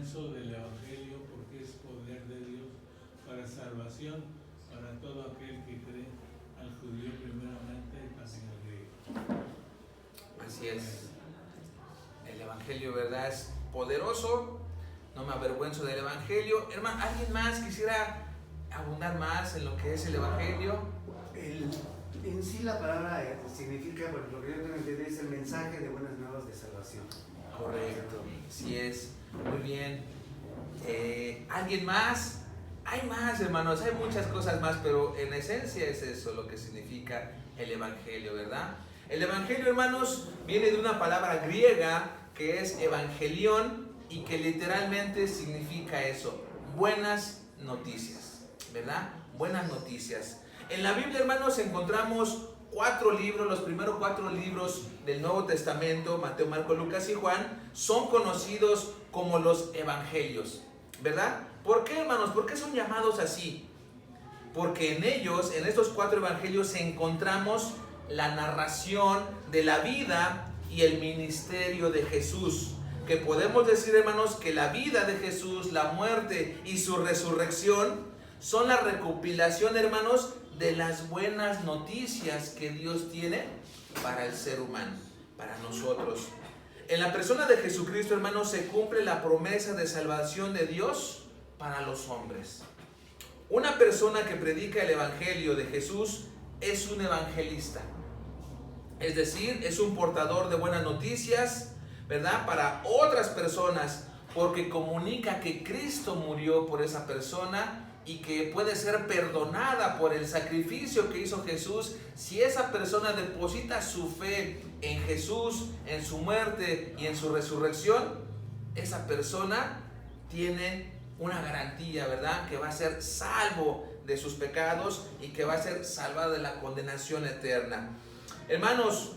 del Evangelio, porque es poder de Dios para salvación para todo aquel que cree, al judío primeramente y también al griego. Así es. El Evangelio, ¿verdad? Es poderoso. No me avergüenzo del Evangelio. Hermano, ¿alguien más quisiera abundar más en lo que es el Evangelio? En sí la palabra significa, por lo que yo tengo entendido, es el mensaje de buenas nuevas de salvación. Correcto, sí es. Muy bien. ¿Alguien más? Hay más, hermanos, hay muchas cosas más, pero en esencia es eso lo que significa el Evangelio, ¿verdad? El Evangelio, hermanos, viene de una palabra griega que es evangelión y que literalmente significa eso, buenas noticias, ¿verdad? Buenas noticias. En la Biblia, hermanos, encontramos 4 libros, los primeros 4 libros del Nuevo Testamento, Mateo, Marcos, Lucas y Juan, son conocidos como los evangelios, ¿verdad? ¿Por qué, hermanos? ¿Por qué son llamados así? Porque en ellos, en estos 4 evangelios, encontramos la narración de la vida y el ministerio de Jesús. Que podemos decir, hermanos, que la vida de Jesús, la muerte y su resurrección son la recopilación, hermanos, de las buenas noticias que Dios tiene para el ser humano, para nosotros. En la persona de Jesucristo, hermanos, se cumple la promesa de salvación de Dios para los hombres. Una persona que predica el Evangelio de Jesús es un evangelista. Es decir, es un portador de buenas noticias, ¿verdad? Para otras personas, porque comunica que Cristo murió por esa persona y que puede ser perdonada por el sacrificio que hizo Jesús si esa persona deposita su fe en Jesús, en su muerte y en su resurrección. Esa persona tiene una garantía, ¿verdad? Que va a ser salvo de sus pecados y que va a ser salvado de la condenación eterna. Hermanos,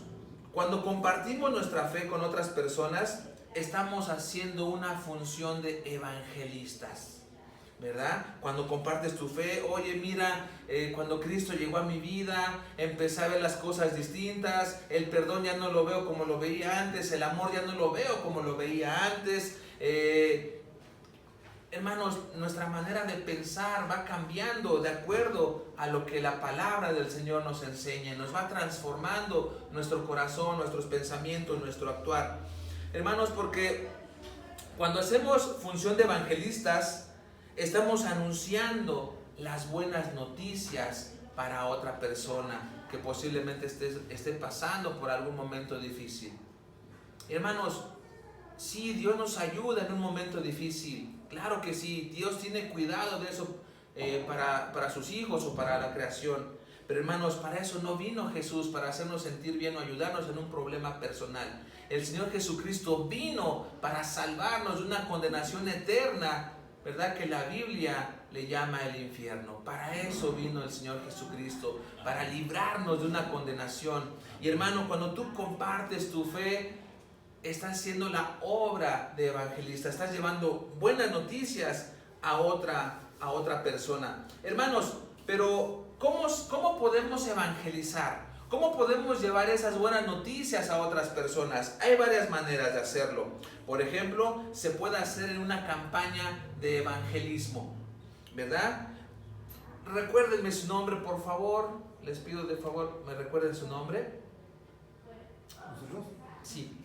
cuando compartimos nuestra fe con otras personas, estamos haciendo una función de evangelistas, ¿verdad? Cuando compartes tu fe, oye, mira, cuando Cristo llegó a mi vida, empecé a ver las cosas distintas, el perdón ya no lo veo como lo veía antes, el amor ya no lo veo como lo veía antes. Hermanos, nuestra manera de pensar va cambiando de acuerdo a lo que la palabra del Señor nos enseña, nos va transformando nuestro corazón, nuestros pensamientos, nuestro actuar. Hermanos, porque cuando hacemos función de evangelistas, estamos anunciando las buenas noticias para otra persona que posiblemente esté pasando por algún momento difícil. Hermanos, sí, Dios nos ayuda en un momento difícil. Claro que sí, Dios tiene cuidado de eso para sus hijos o para la creación. Pero hermanos, para eso no vino Jesús, para hacernos sentir bien o ayudarnos en un problema personal. El Señor Jesucristo vino para salvarnos de una condenación eterna, ¿verdad? Que la Biblia le llama el infierno. Para eso vino el Señor Jesucristo, para librarnos de una condenación. Y hermano, cuando tú compartes tu fe, estás haciendo la obra de evangelista, estás llevando buenas noticias a otra persona. Hermanos, pero ¿cómo podemos evangelizar? ¿Cómo podemos llevar esas buenas noticias a otras personas? Hay varias maneras de hacerlo. Por ejemplo, se puede hacer en una campaña de evangelismo, ¿verdad? Recuérdenme su nombre, por favor. Les pido de favor, ¿me recuerden su nombre? ¿Nosotros? Sí.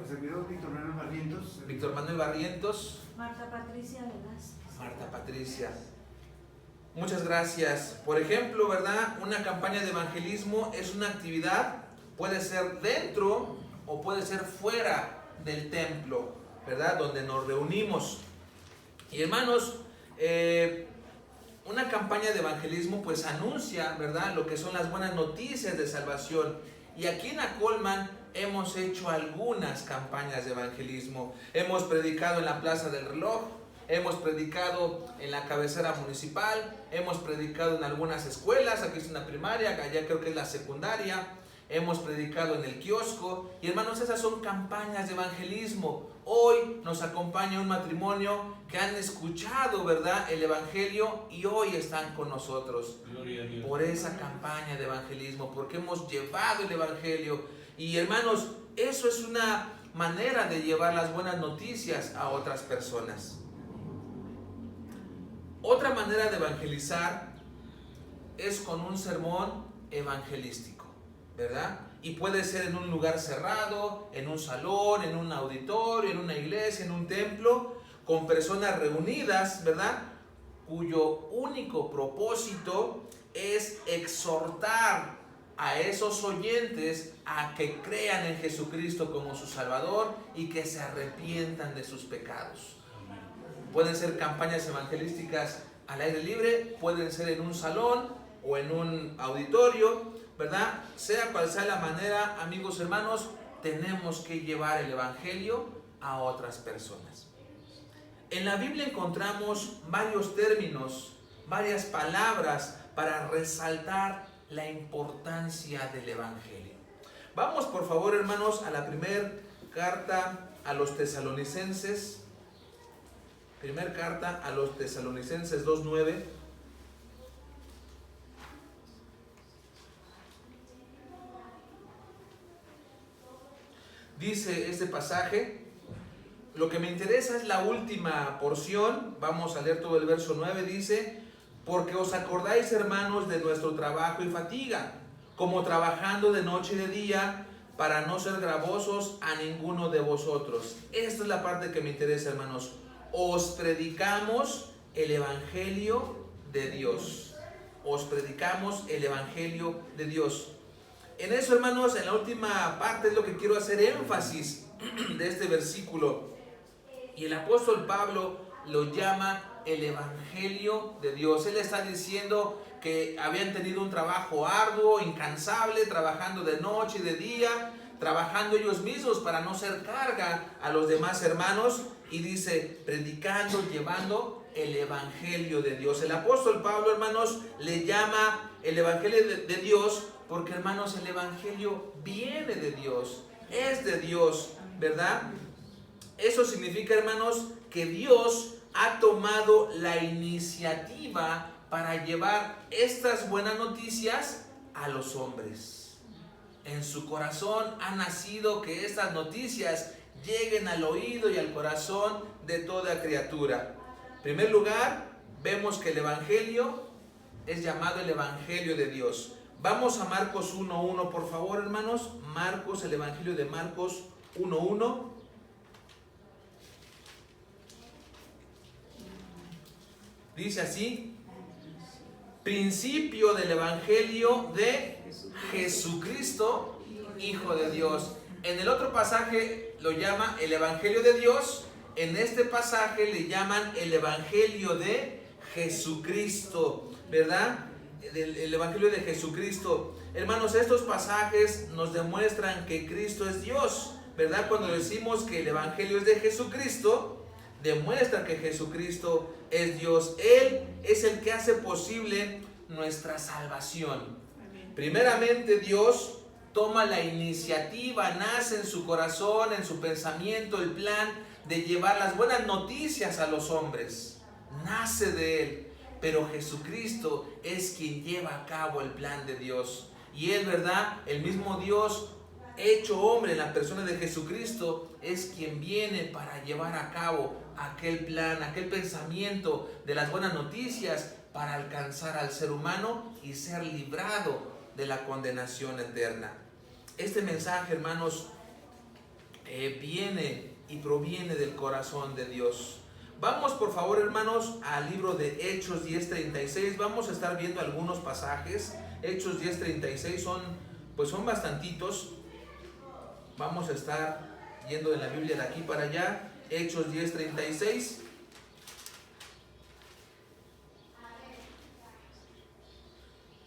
Servidor Víctor Manuel Barrientos. Víctor Manuel Barrientos. Marta Patricia Velázquez. Marta Patricia. Muchas gracias. Por ejemplo, ¿verdad? Una campaña de evangelismo es una actividad, puede ser dentro o puede ser fuera del templo, ¿verdad? Donde nos reunimos. Y hermanos, una campaña de evangelismo pues anuncia, ¿verdad? Lo que son las buenas noticias de salvación. Y aquí en Acolman hemos hecho algunas campañas de evangelismo. Hemos predicado en la Plaza del Reloj, hemos predicado en la cabecera municipal, hemos predicado en algunas escuelas, aquí es una primaria, allá creo que es la secundaria, hemos predicado en el kiosco. Y hermanos, esas son campañas de evangelismo. Hoy nos acompaña un matrimonio que han escuchado, ¿verdad?, el evangelio y hoy están con nosotros. Gloria a Dios. Por esa campaña de evangelismo, porque hemos llevado el evangelio. Y hermanos, eso es una manera de llevar las buenas noticias a otras personas. Otra manera de evangelizar es con un sermón evangelístico, ¿verdad? Y puede ser en un lugar cerrado, en un salón, en un auditorio, en una iglesia, en un templo, con personas reunidas, ¿verdad? Cuyo único propósito es exhortar a esos oyentes a que crean en Jesucristo como su Salvador y que se arrepientan de sus pecados. Pueden ser campañas evangelísticas al aire libre, pueden ser en un salón o en un auditorio, ¿verdad? Sea cual sea la manera, amigos hermanos, tenemos que llevar el evangelio a otras personas. En la Biblia encontramos varios términos, varias palabras para resaltar la importancia del evangelio. Vamos por favor, hermanos, a la primera carta a los tesalonicenses. Primera carta a los tesalonicenses 2:9. Dice este pasaje, lo que me interesa es la última porción. Vamos a leer todo el verso 9. Dice: porque os acordáis, hermanos, de nuestro trabajo y fatiga, como trabajando de noche y de día, para no ser gravosos a ninguno de vosotros. Esta es la parte que me interesa, hermanos. Os predicamos el evangelio de Dios. Os predicamos el evangelio de Dios. En eso, hermanos, en la última parte es lo que quiero hacer énfasis de este versículo. Y el apóstol Pablo lo llama el evangelio de Dios. Él está diciendo que habían tenido un trabajo arduo, incansable, trabajando de noche y de día, trabajando ellos mismos para no ser carga a los demás hermanos, y dice, predicando, llevando el evangelio de Dios. El apóstol Pablo, hermanos, le llama el evangelio de Dios porque, hermanos, el evangelio viene de Dios, es de Dios, ¿verdad? Eso significa, hermanos, que Dios ha tomado la iniciativa para llevar estas buenas noticias a los hombres. En su corazón ha nacido que estas noticias lleguen al oído y al corazón de toda criatura. En primer lugar, vemos que el evangelio es llamado el evangelio de Dios. Vamos a Marcos 1:1, por favor, hermanos. Marcos, el evangelio de Marcos 1:1. Dice así: principio del evangelio de Jesucristo, Hijo de Dios. En el otro pasaje lo llama el evangelio de Dios. En este pasaje le llaman el evangelio de Jesucristo, ¿verdad? El evangelio de Jesucristo. Hermanos, estos pasajes nos demuestran que Cristo es Dios, ¿verdad? Cuando decimos que el evangelio es de Jesucristo, demuestra que Jesucristo es Dios. Él es el que hace posible nuestra salvación. Primeramente, Dios toma la iniciativa, nace en su corazón, en su pensamiento, el plan de llevar las buenas noticias a los hombres. Nace de Él, pero Jesucristo es quien lleva a cabo el plan de Dios. Y Él, ¿verdad? El mismo Dios hecho hombre en la persona de Jesucristo es quien viene para llevar a cabo aquel plan, aquel pensamiento de las buenas noticias para alcanzar al ser humano y ser librado de la condenación eterna. Este mensaje, hermanos, viene y proviene del corazón de Dios. Vamos, por favor, hermanos, al libro de Hechos 10:36. Vamos a estar viendo algunos pasajes. Hechos 10:36 son bastantitos. Vamos a estar yendo de la Biblia de aquí para allá. Hechos 10:36.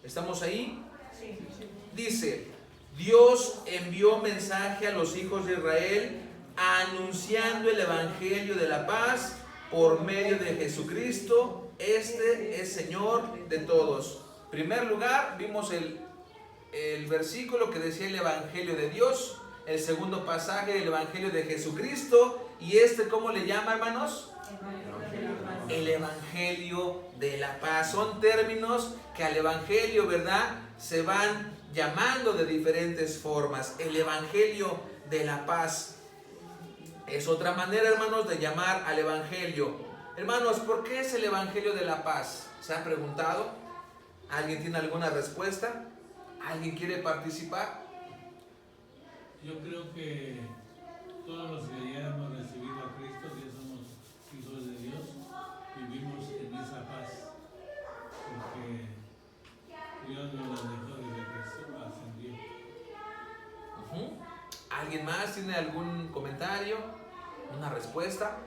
¿Estamos ahí? Sí. Dice: Dios envió mensaje a los hijos de Israel anunciando el evangelio de la paz por medio de Jesucristo. Este es Señor de todos. En primer lugar, vimos el versículo que decía el evangelio de Dios. El segundo pasaje, el evangelio de Jesucristo. Y ¿cómo le llama, hermanos? El evangelio de la paz. Son términos que al evangelio, ¿verdad?, se van llamando de diferentes formas. El evangelio de la paz. Es otra manera, hermanos, de llamar al Evangelio. Hermanos, ¿por qué es el Evangelio de la paz? ¿Se ha preguntado? ¿Alguien tiene alguna respuesta? ¿Alguien quiere participar? Yo creo que todos los que ya hemos recibido a Cristo, que somos hijos de Dios, vivimos en esa paz, porque Dios nos la dejó desde que ascendió. ¿Alguien más tiene algún comentario? ¿Una respuesta?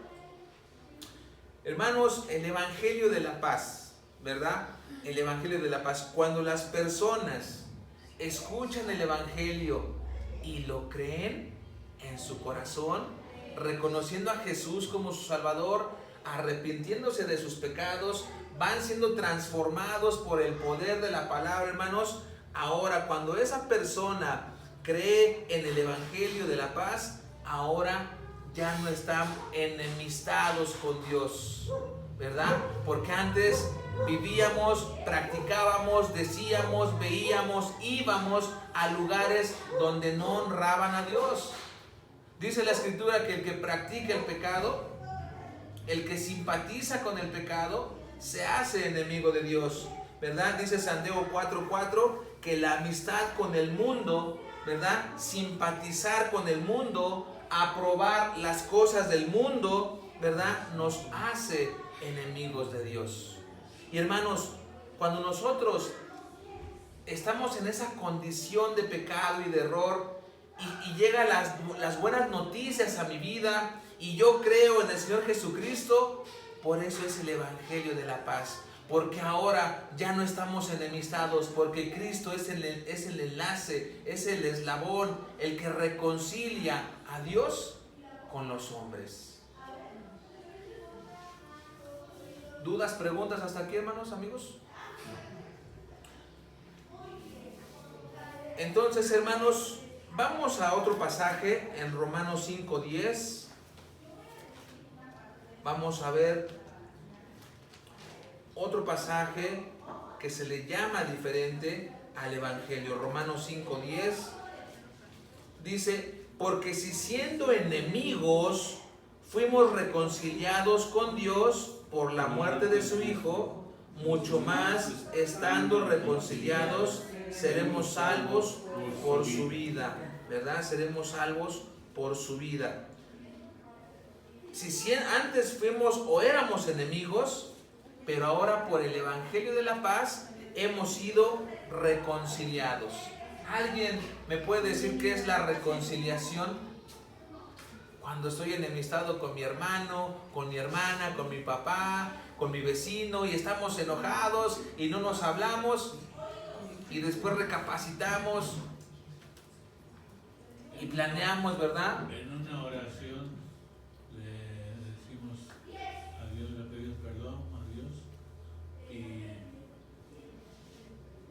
Hermanos, el Evangelio de la paz, ¿verdad? El Evangelio de la paz. Cuando las personas escuchan el Evangelio y lo creen en su corazón, reconociendo a Jesús como su Salvador, arrepintiéndose de sus pecados, van siendo transformados por el poder de la palabra, hermanos. Ahora, cuando esa persona cree en el Evangelio de la paz, ahora ya no están enemistados con Dios, ¿verdad? Porque antes vivíamos, practicábamos, decíamos, veíamos, íbamos a lugares donde no honraban a Dios. Dice la Escritura que el que practica el pecado, el que simpatiza con el pecado, se hace enemigo de Dios, ¿verdad? Dice Santiago 4:4 que la amistad con el mundo, ¿verdad? Simpatizar con el mundo, aprobar las cosas del mundo, ¿verdad? Nos hace enemigos de Dios. Y hermanos, cuando nosotros estamos en esa condición de pecado y de error y llegan las buenas noticias a mi vida y yo creo en el Señor Jesucristo, por eso es el Evangelio de la paz. Porque ahora ya no estamos enemistados, porque Cristo es el enlace, es el eslabón, el que reconcilia a Dios con los hombres. ¿Dudas, preguntas hasta aquí, hermanos, amigos? Entonces, hermanos, vamos a otro pasaje en Romanos 5:10. Vamos a ver otro pasaje que se le llama diferente al Evangelio. Romanos 5:10 dice: porque si siendo enemigos fuimos reconciliados con Dios por la muerte de su Hijo, mucho más estando reconciliados seremos salvos por su vida, ¿verdad? Seremos salvos por su vida. Si antes fuimos o éramos enemigos, pero ahora por el Evangelio de la paz hemos sido reconciliados. ¿Alguien me puede decir qué es la reconciliación? Cuando estoy enemistado con mi hermano, con mi hermana, con mi papá, con mi vecino, y estamos enojados y no nos hablamos, y después recapacitamos y planeamos, ¿verdad? En una oración le decimos a Dios, le pedimos perdón a Dios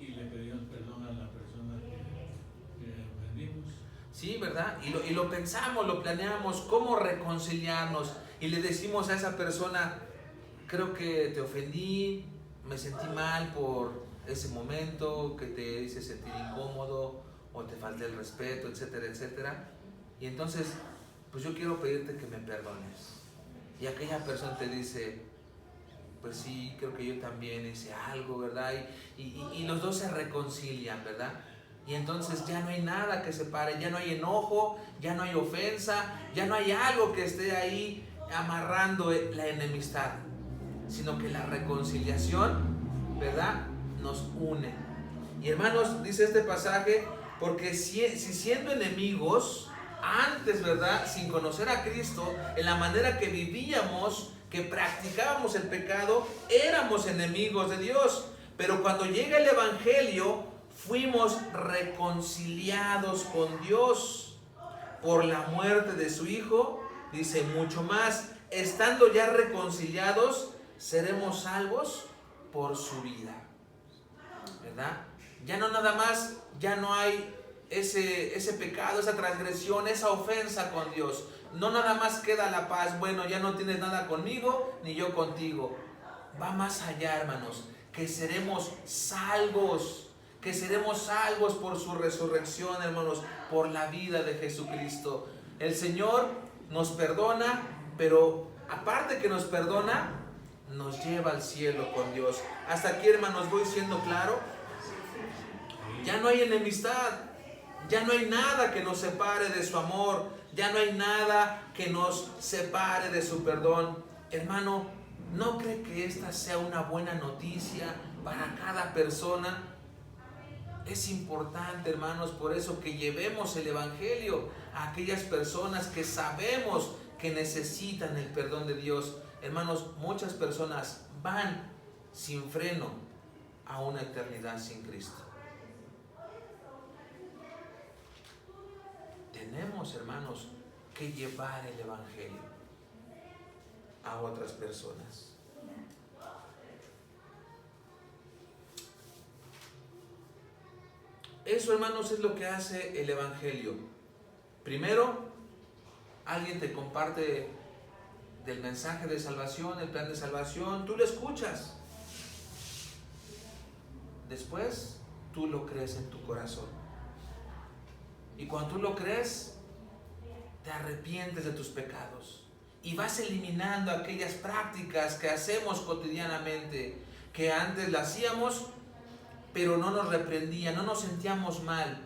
y le pedimos perdón a la persona que ofendimos. Sí, ¿verdad? Y lo pensamos, lo planeamos, cómo reconciliarnos, y le decimos a esa persona: creo que te ofendí, me sentí mal por ese momento que te hice sentir incómodo o te falté el respeto, etcétera, etcétera. Y entonces, pues yo quiero pedirte que me perdones. Y aquella persona te dice: pues sí, creo que yo también hice algo, ¿verdad? Y los dos se reconcilian, ¿verdad? Y entonces ya no hay nada que separe, ya no hay enojo, ya no hay ofensa, ya no hay algo que esté ahí amarrando la enemistad, sino que la reconciliación, ¿verdad?, nos une. Y hermanos, dice este pasaje: porque si siendo enemigos, antes, ¿verdad?, sin conocer a Cristo, en la manera que vivíamos, que practicábamos el pecado, éramos enemigos de Dios. Pero cuando llega el Evangelio, fuimos reconciliados con Dios por la muerte de su Hijo. Dice: mucho más, estando ya reconciliados, seremos salvos por su vida, ¿verdad? Ya no nada más, ya no hay ese pecado, esa transgresión, esa ofensa con Dios. No nada más queda la paz. Bueno, ya no tienes nada conmigo, ni yo contigo. Va más allá, hermanos, que seremos salvos. Que seremos salvos por su resurrección, hermanos, por la vida de Jesucristo. El Señor nos perdona, pero aparte que nos perdona, nos lleva al cielo con Dios. Hasta aquí, hermanos, voy siendo claro. Ya no hay enemistad, ya no hay nada que nos separe de su amor, ya no hay nada que nos separe de su perdón. Hermano, ¿no cree que esta sea una buena noticia para cada persona? Es importante, hermanos, por eso que llevemos el evangelio a aquellas personas que sabemos que necesitan el perdón de Dios. Hermanos, muchas personas van sin freno a una eternidad sin Cristo. Tenemos, hermanos, que llevar el evangelio a otras personas. Eso, hermanos, es lo que hace el evangelio. Primero, alguien te comparte del mensaje de salvación, el plan de salvación, tú lo escuchas. Después, tú lo crees en tu corazón. Y cuando tú lo crees, te arrepientes de tus pecados y vas eliminando aquellas prácticas que hacemos cotidianamente, que antes las hacíamos, pero no nos reprendían, no nos sentíamos mal.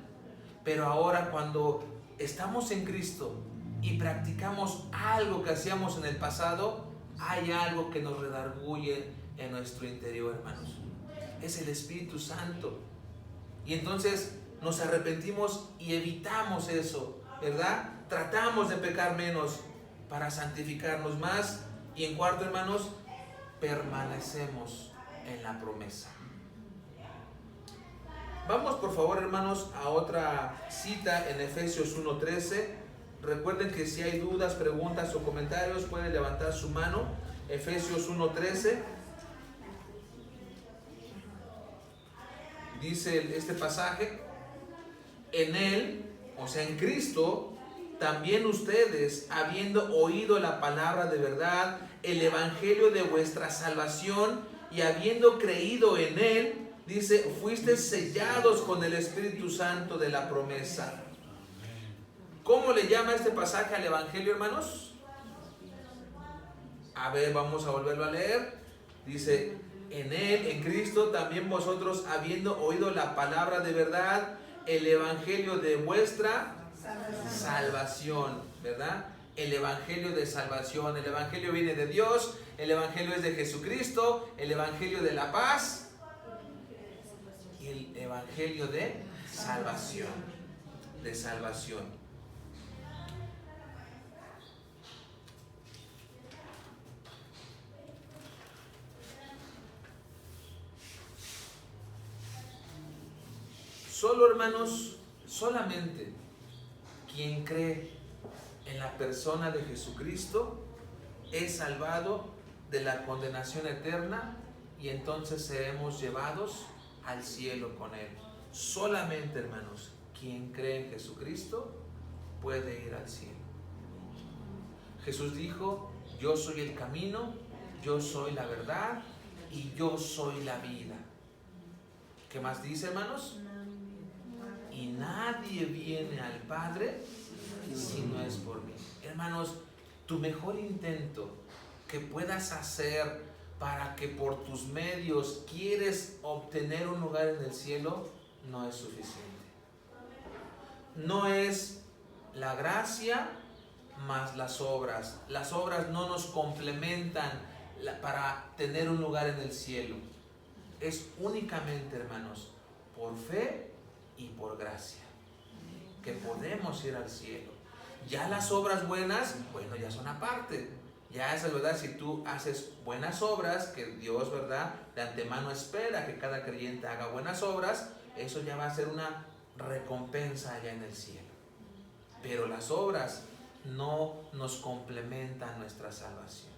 Pero ahora, cuando estamos en Cristo y practicamos algo que hacíamos en el pasado, hay algo que nos redarguye en nuestro interior, hermanos. Es el Espíritu Santo. Y entonces nos arrepentimos y evitamos eso, ¿verdad? Tratamos de pecar menos para santificarnos más. Y en cuarto, hermanos, permanecemos en la promesa. Vamos, por favor, hermanos, a otra cita en Efesios 1:13. Recuerden que si hay dudas, preguntas o comentarios, pueden levantar su mano. Efesios 1:13. Dice este pasaje: en Él, o sea, en Cristo, también ustedes, habiendo oído la palabra de verdad, el evangelio de vuestra salvación, y habiendo creído en Él, dice, fuiste sellados con el Espíritu Santo de la promesa. ¿Cómo le llama este pasaje al evangelio, hermanos? A ver, vamos a volverlo a leer. Dice, en Él, en Cristo, también vosotros, habiendo oído la palabra de verdad, el evangelio de vuestra salvación, ¿verdad? El evangelio de salvación. El evangelio viene de Dios, el evangelio es de Jesucristo, el evangelio de la paz y el evangelio de salvación. De salvación. Solo, hermanos, solamente quien cree en la persona de Jesucristo es salvado de la condenación eterna y entonces seremos llevados al cielo con Él. Solamente, hermanos, quien cree en Jesucristo puede ir al cielo. Jesús dijo, yo soy el camino, yo soy la verdad y yo soy la vida. ¿Qué más dice, hermanos? Y nadie viene al Padre si no es por mí. Hermanos, tu mejor intento que puedas hacer para que por tus medios quieres obtener un lugar en el cielo no es suficiente. No es la gracia más las obras. Las obras no nos complementan para tener un lugar en el cielo. Es únicamente, hermanos, por fe y por gracia que podemos ir al cielo. Ya las obras buenas, bueno, ya son aparte. Ya es verdad, si tú haces buenas obras, que Dios, ¿verdad?, de antemano espera que cada creyente haga buenas obras, eso ya va a ser una recompensa allá en el cielo. Pero las obras no nos complementan nuestra salvación.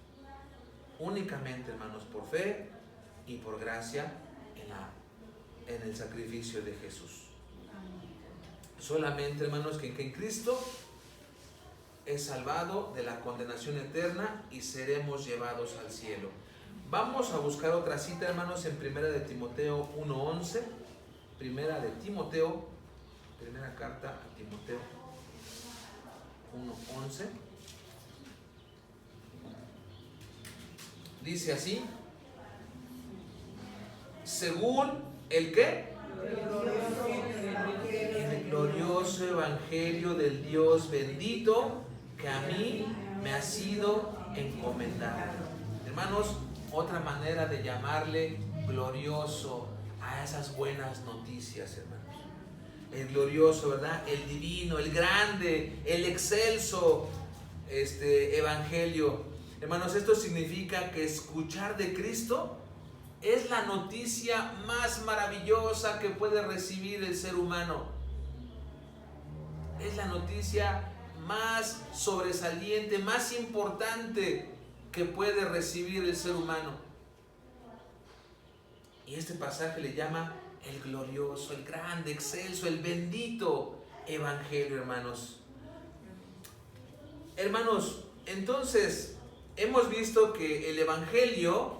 Únicamente, hermanos, por fe y por gracia en el sacrificio de Jesús. Solamente, hermanos, que en Cristo es salvado de la condenación eterna y seremos llevados al cielo. Vamos a buscar otra cita, hermanos, en Primera de Timoteo 1:11. Primera carta a Timoteo 1:11. Dice así: según el ¿qué? El glorioso evangelio del Dios bendito que a mí me ha sido encomendado. Hermanos, otra manera de llamarle glorioso a esas buenas noticias, hermanos. El glorioso, ¿verdad? El divino, el grande, el excelso evangelio. Hermanos, esto significa que escuchar de Cristo es la noticia más maravillosa que puede recibir el ser humano. Es la noticia más sobresaliente, más importante que puede recibir el ser humano. Y este pasaje le llama el glorioso, el grande, excelso, el bendito evangelio, hermanos. Hermanos, entonces hemos visto que el evangelio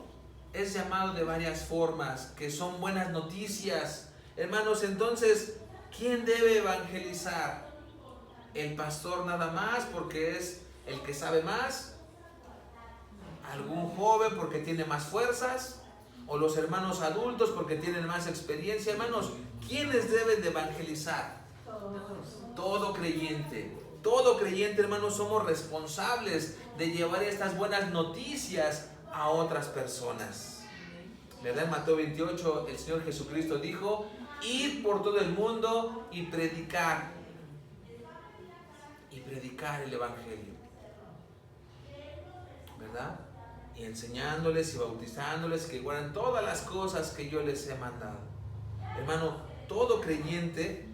es llamado de varias formas, que son buenas noticias. Hermanos, entonces, ¿quién debe evangelizar? ¿El pastor nada más porque es el que sabe más? ¿Algún joven porque tiene más fuerzas? ¿O los hermanos adultos porque tienen más experiencia? Hermanos, ¿quiénes deben de evangelizar? Todo creyente. Todo creyente, hermanos, somos responsables de llevar estas buenas noticias a otras personas. ¿Verdad? En Mateo 28 el Señor Jesucristo dijo: id por todo el mundo y predicar el evangelio, ¿verdad? Y enseñándoles y bautizándoles que guarden todas las cosas que yo les he mandado. Hermano, todo creyente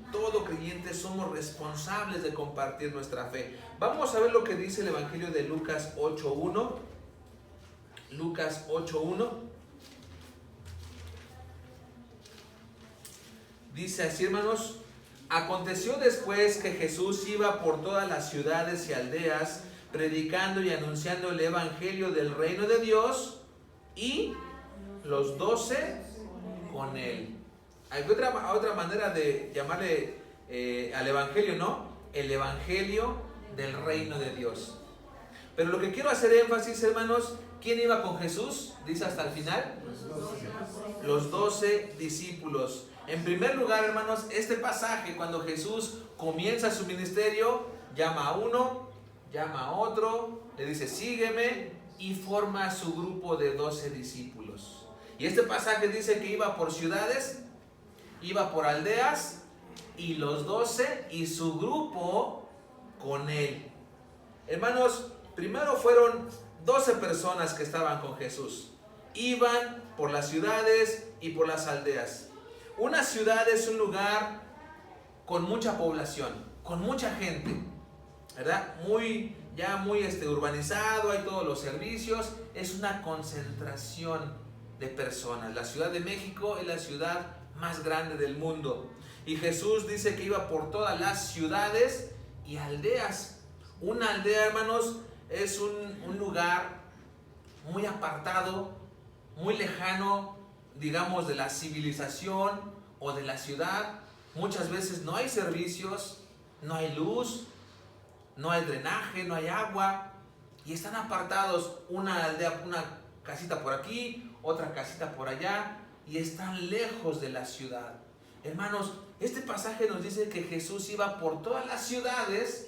somos responsables de compartir nuestra fe. Vamos a ver lo que dice el evangelio de Lucas 8:1. Lucas 8:1 dice así, hermanos: aconteció después que Jesús iba por todas las ciudades y aldeas, predicando y anunciando el evangelio del reino de Dios, y los 12 con él. Hay otra manera de llamarle al evangelio, ¿no? El evangelio del reino de Dios. Pero lo que quiero hacer énfasis, hermanos, ¿quién iba con Jesús? Dice hasta el final. Los 12 discípulos. En primer lugar, hermanos, este pasaje, cuando Jesús comienza su ministerio, llama a uno, llama a otro, le dice sígueme, y forma su grupo de 12 discípulos. Y este pasaje dice que iba por ciudades, iba por aldeas, y los 12 y su grupo con él. Hermanos, primero fueron 12 personas que estaban con Jesús. Iban por las ciudades y por las aldeas. Una ciudad es un lugar con mucha población, con mucha gente, ¿verdad? Muy urbanizado, hay todos los servicios, es una concentración de personas. La Ciudad de México es la ciudad más grande del mundo. Y Jesús dice que iba por todas las ciudades y aldeas. Una aldea, hermanos, es un lugar muy apartado, muy lejano, digamos, de la civilización o de la ciudad. Muchas veces no hay servicios, no hay luz, no hay drenaje, no hay agua, y están apartados, una aldea, una casita por aquí, otra casita por allá, y están lejos de la ciudad. Hermanos, este pasaje nos dice que Jesús iba por todas las ciudades,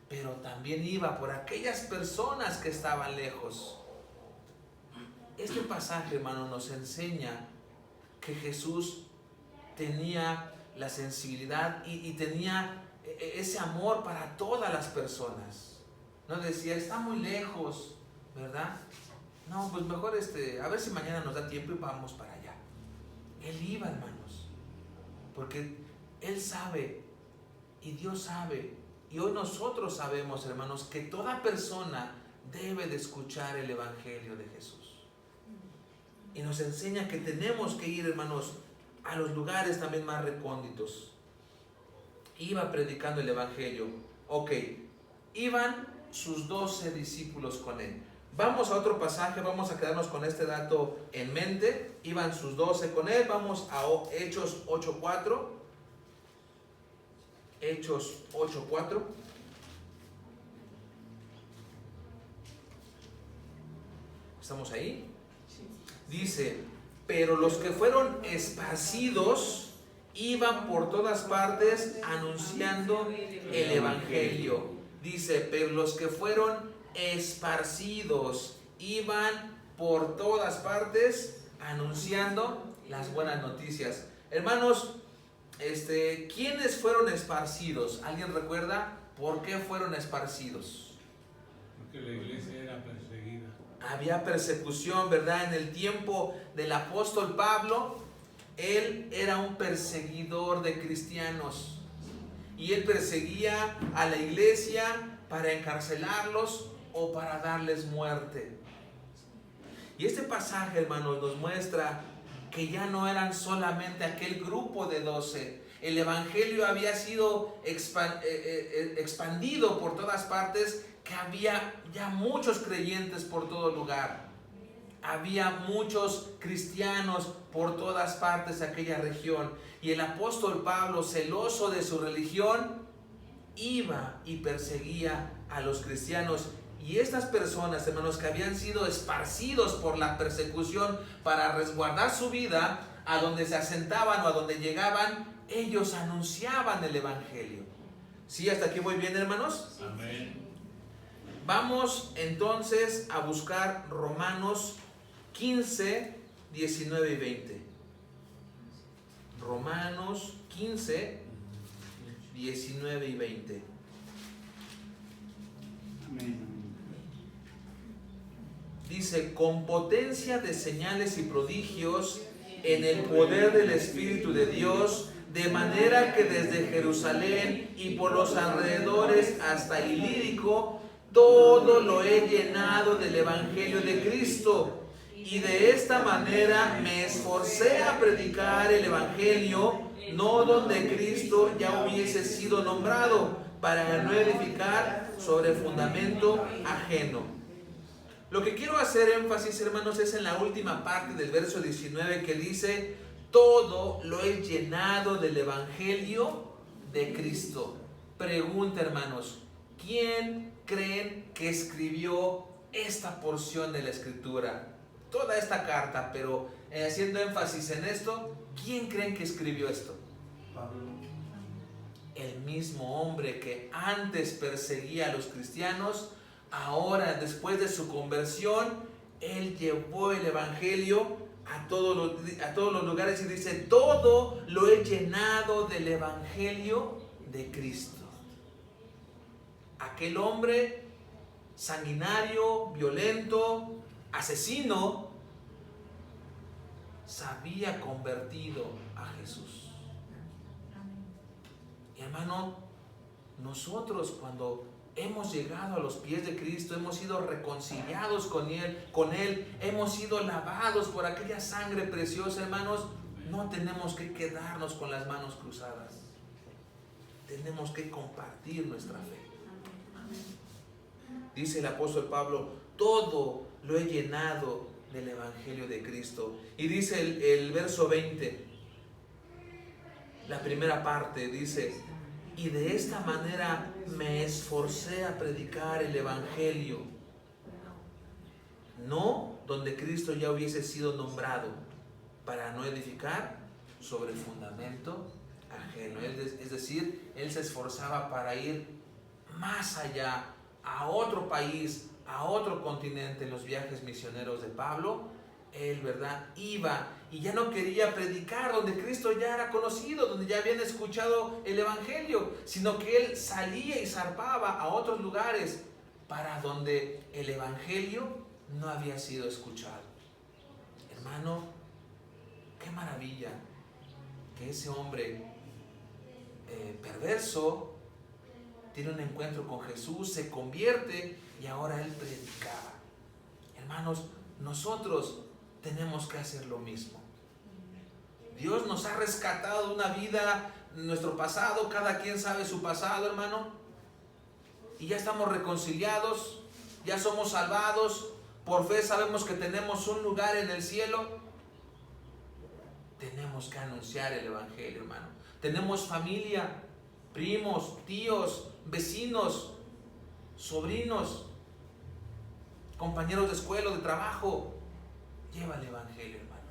pero también iba por aquellas personas que estaban lejos. Este pasaje, hermano, nos enseña que Jesús tenía la sensibilidad y tenía ese amor para todas las personas. No decía, está muy lejos, ¿verdad? No, pues mejor a ver si mañana nos da tiempo y vamos para allá. Él iba, hermanos, porque Él sabe y Dios sabe, y hoy nosotros sabemos, hermanos, que toda persona debe de escuchar el evangelio de Jesús. Y nos enseña que tenemos que ir, hermanos, a los lugares también más recónditos. Iba predicando el evangelio. Ok, iban sus 12 discípulos con él. Vamos a otro pasaje, vamos a quedarnos con este dato en mente. Iban sus 12 con él. Vamos a Hechos 8:4. Hechos 8:4. ¿Estamos ahí? Dice, pero los que fueron esparcidos iban por todas partes anunciando el evangelio. Dice, pero los que fueron esparcidos iban por todas partes anunciando las buenas noticias. Hermanos, ¿quiénes fueron esparcidos? ¿Alguien recuerda por qué fueron esparcidos? Porque la iglesia era perseguida. Había persecución, ¿verdad? En el tiempo del apóstol Pablo, él era un perseguidor de cristianos. Y él perseguía a la iglesia para encarcelarlos o para darles muerte. Y este pasaje, hermanos, nos muestra que ya no eran solamente aquel grupo de 12. El evangelio había sido expandido por todas partes, que había ya muchos creyentes por todo lugar. Había muchos cristianos por todas partes de aquella región. Y el apóstol Pablo, celoso de su religión, iba y perseguía a los cristianos. Y estas personas, hermanos, que habían sido esparcidos por la persecución para resguardar su vida, a donde se asentaban o a donde llegaban, ellos anunciaban el evangelio. ¿Sí? ¿Hasta aquí voy bien, hermanos? Amén. Vamos entonces a buscar Romanos 15, 19 y 20. Romanos 15, 19 y 20. Amén. Dice, con potencia de señales y prodigios en el poder del Espíritu de Dios, de manera que desde Jerusalén y por los alrededores hasta Ilírico, todo lo he llenado del Evangelio de Cristo. Y de esta manera me esforcé a predicar el Evangelio, no donde Cristo ya hubiese sido nombrado, para no edificar sobre fundamento ajeno. Lo que quiero hacer énfasis, hermanos, es en la última parte del verso 19, que dice, todo lo he llenado del Evangelio de Cristo. Pregunta, hermanos, ¿quién creen que escribió esta porción de la Escritura? Toda esta carta, pero haciendo énfasis en esto, ¿quién creen que escribió esto? Pablo. El mismo hombre que antes perseguía a los cristianos, ahora, después de su conversión, él llevó el evangelio a todos los lugares y dice, todo lo he llenado del evangelio de Cristo. Aquel hombre sanguinario, violento, asesino, se había convertido a Jesús. Y hermano, nosotros cuando hemos llegado a los pies de Cristo, hemos sido reconciliados con Él, hemos sido lavados por aquella sangre preciosa, hermanos, no tenemos que quedarnos con las manos cruzadas. Tenemos que compartir nuestra fe. Dice el apóstol Pablo, todo lo he llenado del Evangelio de Cristo. Y dice el verso 20, la primera parte, dice, y de esta manera me esforcé a predicar el Evangelio, no donde Cristo ya hubiese sido nombrado, para no edificar sobre fundamento ajeno. Es decir, él se esforzaba para ir más allá, a otro país, a otro continente. En los viajes misioneros de Pablo, él, ¿verdad?, iba y ya no quería predicar donde Cristo ya era conocido, donde ya habían escuchado el Evangelio, sino que él salía y zarpaba a otros lugares para donde el Evangelio no había sido escuchado. Hermano, qué maravilla que ese hombre perverso tiene un encuentro con Jesús, se convierte y ahora él predicaba. Hermanos, nosotros tenemos que hacer lo mismo. Dios nos ha rescatado de una vida, nuestro pasado, cada quien sabe su pasado, hermano, y ya estamos reconciliados, ya somos salvados, por fe sabemos que tenemos un lugar en el cielo. Tenemos que anunciar el Evangelio, hermano. Tenemos familia, primos, tíos, vecinos, sobrinos, compañeros de escuela, de trabajo. lleva el Evangelio, hermano.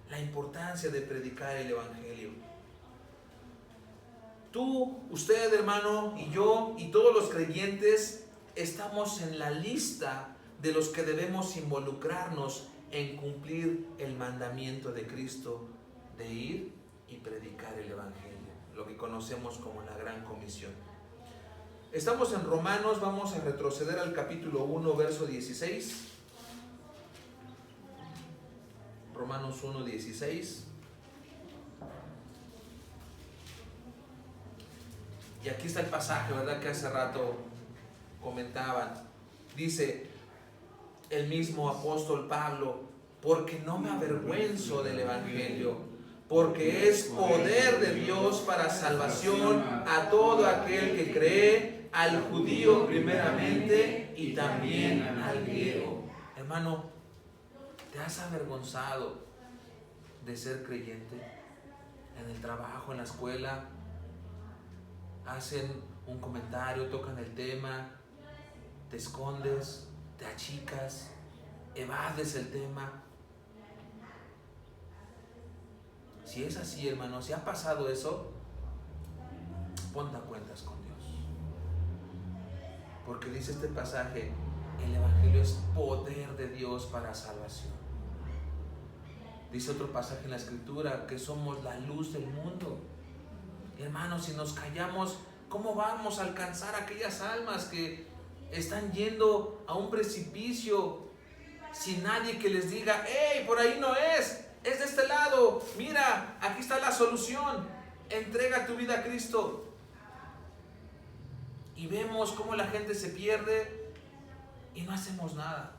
La importancia de predicar el Evangelio. Tú, usted, hermano, y yo, y todos los creyentes, estamos en la lista de los que debemos involucrarnos en cumplir el mandamiento de Cristo de ir y predicar el Evangelio, lo que conocemos como la Gran Comisión. Estamos en Romanos, vamos a retroceder al capítulo 1, verso 16. Romanos 1, 16. Y aquí está el pasaje, ¿verdad? Que hace rato comentaban. Dice el mismo apóstol Pablo: porque no me avergüenzo del Evangelio, porque es poder de Dios para salvación a todo aquel que cree, al judío primeramente y también al griego. Hermano, ¿te has avergonzado de ser creyente? En el trabajo, en la escuela, hacen un comentario, tocan el tema, te escondes, te achicas, evades el tema. Si es así, hermano, si ha pasado eso, ponte a cuentas con Dios. Porque dice este pasaje, el Evangelio es poder de Dios para salvación. Dice otro pasaje en la Escritura que somos la luz del mundo. Hermanos, si nos callamos, ¿cómo vamos a alcanzar a aquellas almas que están yendo a un precipicio sin nadie que les diga: hey, por ahí no es de este lado, mira, aquí está la solución, entrega tu vida a Cristo? Y vemos cómo la gente se pierde y no hacemos nada.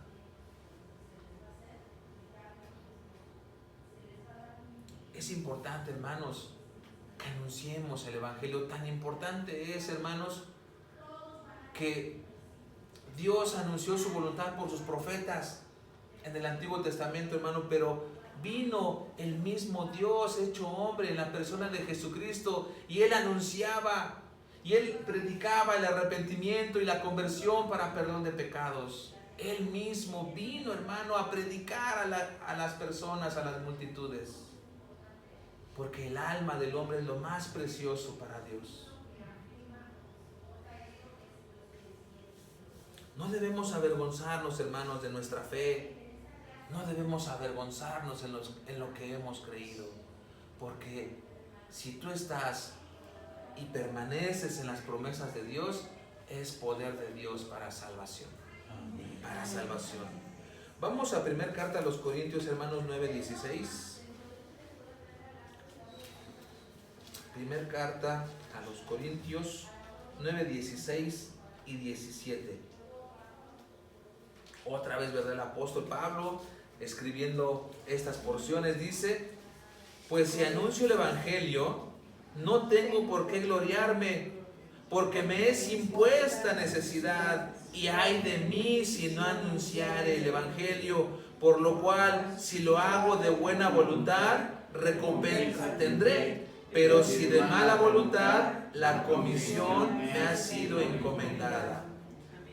Es importante, hermanos, que anunciemos el Evangelio. Tan importante es, hermanos, que Dios anunció su voluntad por sus profetas en el Antiguo Testamento, hermano, pero vino el mismo Dios hecho hombre en la persona de Jesucristo, y Él anunciaba y Él predicaba el arrepentimiento y la conversión para perdón de pecados. Él mismo vino, hermano, a predicar a las personas, a las multitudes, porque el alma del hombre es lo más precioso para Dios. No debemos avergonzarnos, hermanos, de nuestra fe. No debemos avergonzarnos en lo que hemos creído. Porque si tú estás y permaneces en las promesas de Dios, es poder de Dios para salvación. Para salvación. Vamos a primera carta a los Corintios, hermanos, 9:16. Primer carta a los Corintios 9:16 y 17. Otra vez, ¿verdad? El apóstol Pablo, escribiendo estas porciones, dice: pues si anuncio el Evangelio, no tengo por qué gloriarme, porque me es impuesta necesidad, y ay de mí si no anunciare el Evangelio, por lo cual, si lo hago de buena voluntad, recompensa tendré. Pero si de mala voluntad, la comisión me ha sido encomendada.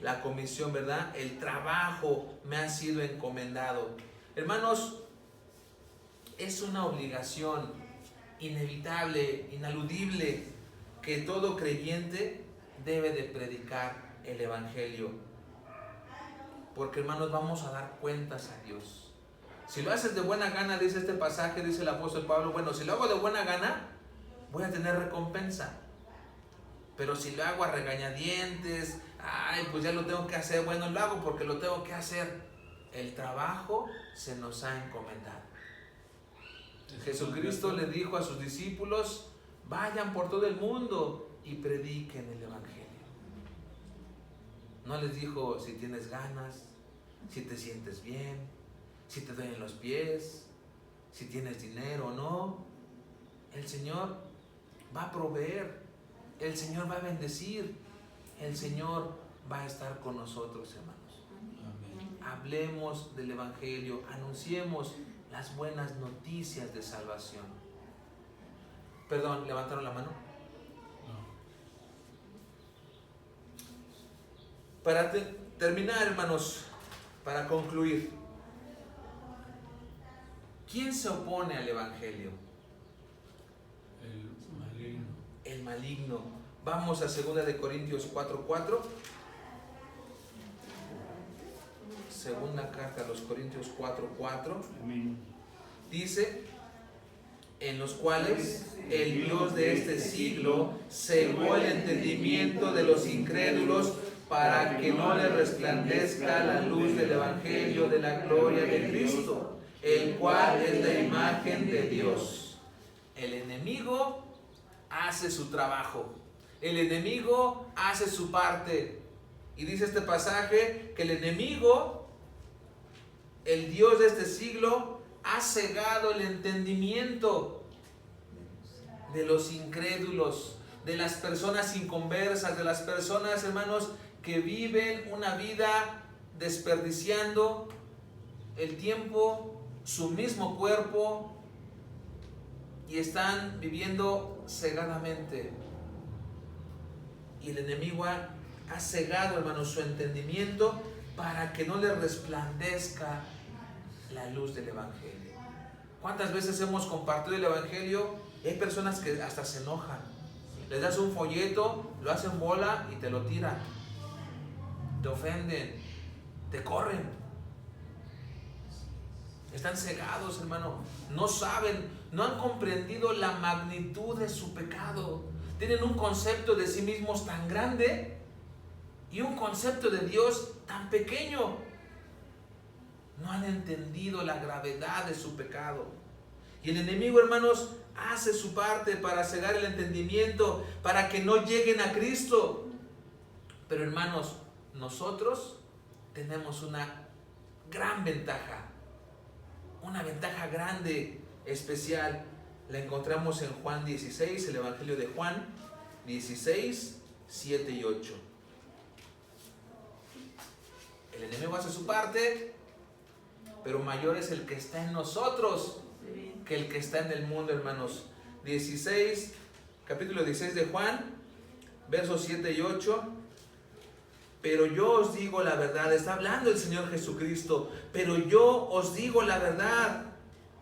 La comisión, ¿verdad? El trabajo me ha sido encomendado. Hermanos, es una obligación inevitable, inaludible, que todo creyente debe de predicar el Evangelio. Porque, hermanos, vamos a dar cuentas a Dios. Si lo haces de buena gana, dice este pasaje, dice el apóstol Pablo, bueno, si lo hago de buena gana, voy a tener recompensa. Pero si lo hago a regañadientes, ay, pues ya lo tengo que hacer, bueno, lo hago porque lo tengo que hacer. El trabajo se nos ha encomendado. Jesucristo le dijo a sus discípulos: vayan por todo el mundo y prediquen el Evangelio. No les dijo si tienes ganas, si te sientes bien, si te duelen los pies, si tienes dinero o no. El Señor va a proveer, el Señor va a bendecir, el Señor va a estar con nosotros, hermanos. Amén. Hablemos del Evangelio, anunciemos las buenas noticias de salvación. Perdón, ¿levantaron la mano? No. Para terminar, hermanos, para concluir, ¿Quién se opone al Evangelio? El maligno. El maligno. Vamos a 2 de Corintios 4:4. Segunda carta a los Corintios 4:4. Amén. Dice: en los cuales el Dios de este siglo cegó el entendimiento de los incrédulos para que no les resplandezca la luz del Evangelio de la gloria de Cristo, el cual es la imagen de Dios. El enemigo hace su trabajo, el enemigo hace su parte. Y dice este pasaje que el enemigo, el Dios de este siglo, ha cegado el entendimiento de los incrédulos, de las personas inconversas, de las personas, hermanos, que viven una vida desperdiciando el tiempo, su mismo cuerpo, y están viviendo cegadamente. Y el enemigo ha cegado, hermanos, su entendimiento para que no le resplandezca la luz del Evangelio. ¿Cuántas veces hemos compartido el Evangelio? Y hay personas que hasta se enojan. Les das un folleto, lo hacen bola y te lo tiran. Te ofenden, te corren. Están cegados, hermano. No saben, no han comprendido la magnitud de su pecado. Tienen un concepto de sí mismos tan grande y un concepto de Dios tan pequeño. No han entendido la gravedad de su pecado. Y el enemigo, hermanos, hace su parte para cegar el entendimiento, para que no lleguen a Cristo. Pero, hermanos, nosotros tenemos una gran ventaja. Una ventaja grande, especial. La encontramos en Juan 16, el Evangelio de Juan 16, 7 y 8. El enemigo hace su parte, pero mayor es el que está en nosotros que el que está en el mundo, hermanos. Capítulo 16 de Juan, versos 7 y 8. Pero yo os digo la verdad, está hablando el Señor Jesucristo, pero yo os digo la verdad,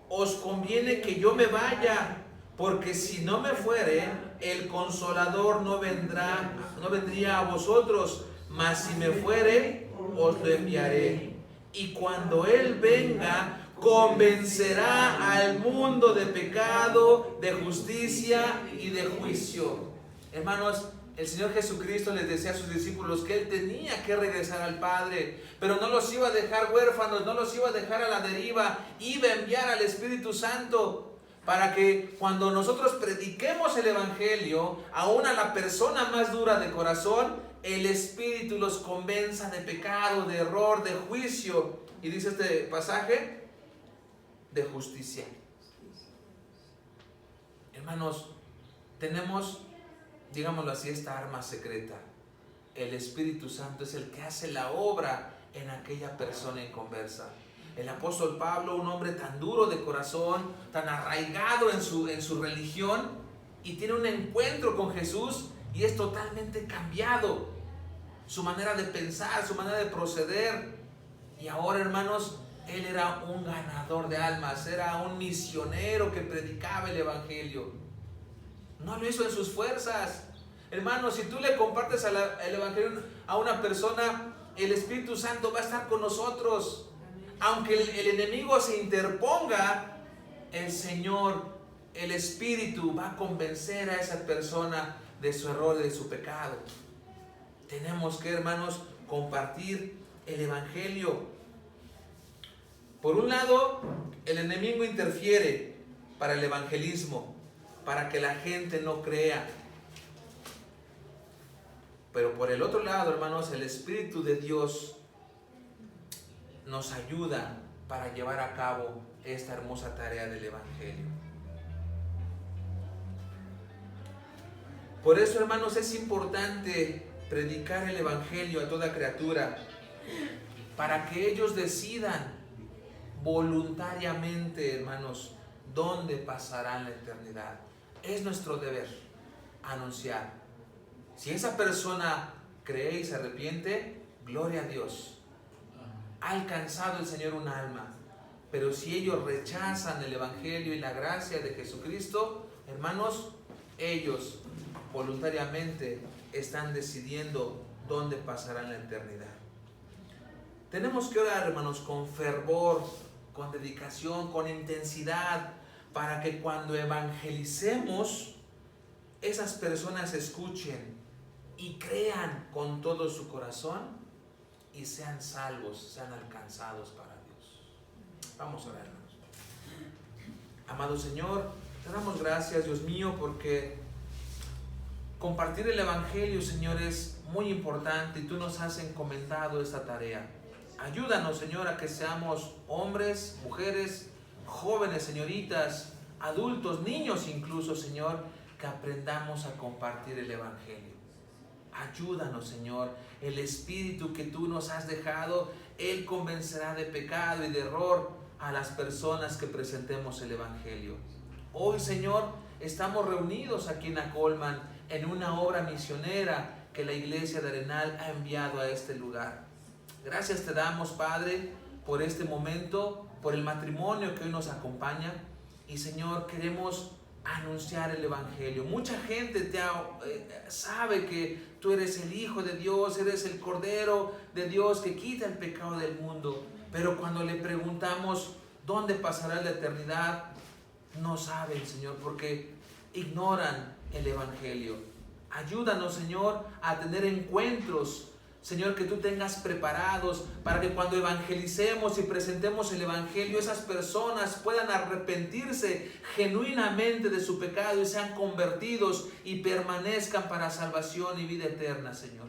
os conviene que yo me vaya, porque si no me fuere, el Consolador no vendría a vosotros, mas si me fuere, os lo enviaré. Y cuando Él venga, convencerá al mundo de pecado, de justicia y de juicio. Hermanos, el Señor Jesucristo les decía a sus discípulos que Él tenía que regresar al Padre, pero no los iba a dejar huérfanos, no los iba a dejar a la deriva, iba a enviar al Espíritu Santo para que cuando nosotros prediquemos el Evangelio, aún a la persona más dura de corazón, el Espíritu los convenza de pecado, de error, de juicio. Y dice este pasaje, de justicia. Hermanos, tenemos, digámoslo así, esta arma secreta. El Espíritu Santo es el que hace la obra en aquella persona inconversa. El apóstol Pablo, un hombre tan duro de corazón, tan arraigado en su religión, y tiene un encuentro con Jesús y es totalmente cambiado. Su manera de pensar, su manera de proceder. Y ahora, hermanos, él era un ganador de almas, era un misionero que predicaba el Evangelio. No lo hizo en sus fuerzas. Hermanos, si tú le compartes el Evangelio a una persona, el Espíritu Santo va a estar con nosotros. Aunque el enemigo se interponga, el Señor, el Espíritu va a convencer a esa persona de su error, de su pecado. Tenemos que, hermanos, compartir el Evangelio. Por un lado, el enemigo interfiere para el evangelismo, para que la gente no crea. Pero por el otro lado, hermanos, el Espíritu de Dios nos ayuda para llevar a cabo esta hermosa tarea del Evangelio. Por eso, hermanos, es importante predicar el Evangelio a toda criatura, para que ellos decidan voluntariamente, hermanos, dónde pasarán la eternidad. Es nuestro deber anunciar. Si esa persona cree y se arrepiente, gloria a Dios. Ha alcanzado el Señor un alma. Pero si ellos rechazan el Evangelio y la gracia de Jesucristo, hermanos, ellos voluntariamente están decidiendo dónde pasarán la eternidad. Tenemos que orar, hermanos, con fervor, con dedicación, con intensidad, para que cuando evangelicemos, esas personas escuchen y crean con todo su corazón y sean salvos, sean alcanzados para Dios. Vamos a orar, hermanos. Amado Señor, te damos gracias, Dios mío, porque compartir el Evangelio, Señor, es muy importante y tú nos has encomendado esta tarea. Ayúdanos, Señor, a que seamos hombres, mujeres, jóvenes, señoritas, adultos, niños incluso, Señor, que aprendamos a compartir el Evangelio. Ayúdanos, Señor, el Espíritu que tú nos has dejado, Él convencerá de pecado y de error a las personas que presentemos el Evangelio. Hoy, Señor, estamos reunidos aquí en Acolman en una obra misionera que la Iglesia de Arenal ha enviado a este lugar. Gracias te damos, Padre, por este momento, por el matrimonio que hoy nos acompaña. Y, Señor, queremos anunciar el Evangelio. Mucha gente sabe que tú eres el Hijo de Dios, eres el Cordero de Dios que quita el pecado del mundo. Pero cuando le preguntamos dónde pasará la eternidad, no saben, Señor, porque ignoran el Evangelio. Ayúdanos, Señor, a tener encuentros, Señor, que tú tengas preparados para que cuando evangelicemos y presentemos el Evangelio, esas personas puedan arrepentirse genuinamente de su pecado y sean convertidos y permanezcan para salvación y vida eterna, Señor.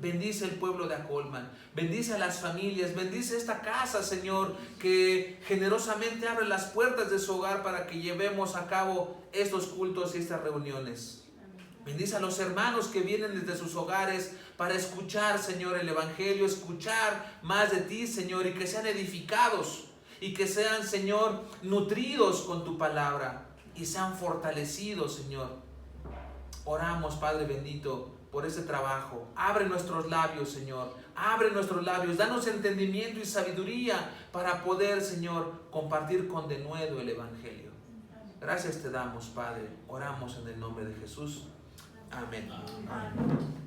Bendice el pueblo de Acolman, bendice a las familias, bendice esta casa, Señor, que generosamente abre las puertas de su hogar para que llevemos a cabo estos cultos y estas reuniones. Bendice a los hermanos que vienen desde sus hogares para escuchar, Señor, el Evangelio, escuchar más de ti, Señor, y que sean edificados y que sean, Señor, nutridos con tu palabra y sean fortalecidos, Señor. Oramos, Padre bendito, por este trabajo. Abre nuestros labios, Señor. Abre nuestros labios. Danos entendimiento y sabiduría para poder, Señor, compartir con denuedo el Evangelio. Gracias te damos, Padre. Oramos en el nombre de Jesús. Amén. Amén.